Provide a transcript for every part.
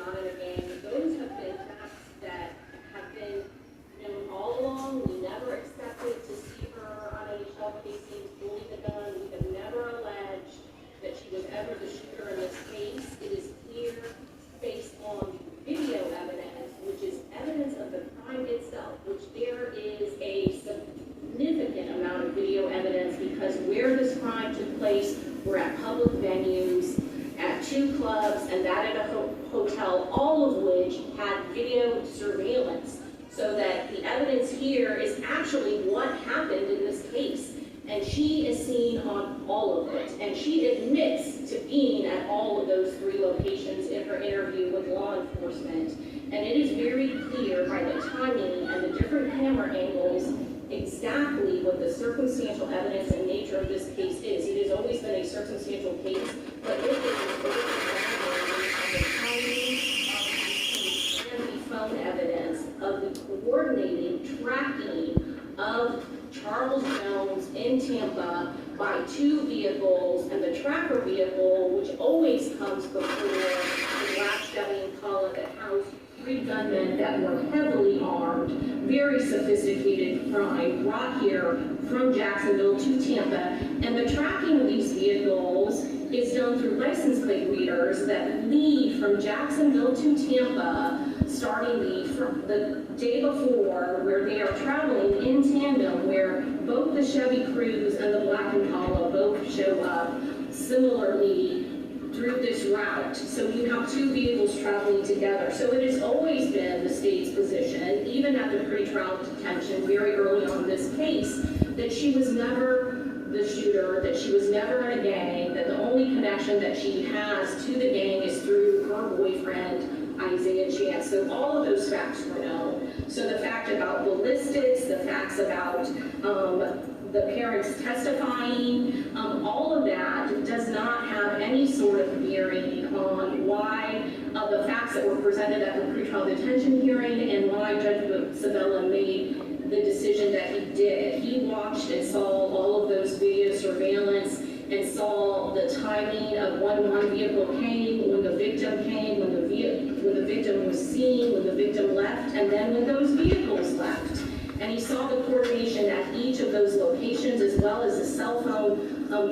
not in a gang. Those have been facts that have been known all along. We never expected to see her on any shell casings, fully the gun. We have never alleged that she was ever the shooter in this case. It is clear based on video evidence, which is evidence of the crime itself, which there is a significant amount of video evidence because where this crime took place were at public venues, at 2 clubs, and that at a hotel, all of which had video surveillance. So that the evidence here is actually what happened in this case. And she is seen on all of it. And she admits to being at all of those 3 locations in her interview with law enforcement. And it is very clear by the timing and the different camera angles exactly what the circumstantial evidence and nature of this case is. It has always been a circumstantial case, but it is the timing and the phone evidence of the coordinated tracking of Charles Jones in Tampa by 2 vehicles, and the tracker vehicle, which always comes before the black Chevy Impala that housed 3 gunmen that were heavily armed, very sophisticated crime, brought here from Jacksonville to Tampa. And the tracking of these vehicles is done through license plate readers that lead from Jacksonville to Tampa, starting the day before, where they are traveling in tandem, where both the Chevy Cruze and the black Impala both show up similarly through this route. So you have 2 vehicles traveling together. So it has always been the state's position, even at the pretrial detention very early on in this case, that she was never the shooter, that she was never in a gang, that the only connection that she has to the gang is through her boyfriend, Isaiah Chance. So all of those facts were known. So the fact about ballistics, the facts about the parents testifying, all of that does not have any sort of bearing on why the facts that were presented at the pretrial detention hearing and why Judge Sabella made the decision that he did. He watched and saw all of those video surveillance and saw the timing of when one vehicle came, when the victim came, when the victim was seen, when the victim left, and then when those vehicles left. And he saw the coordination at each of those locations, as well as the cell phone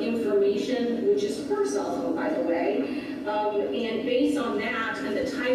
information, which is her cell phone, by the way. And based on that and the type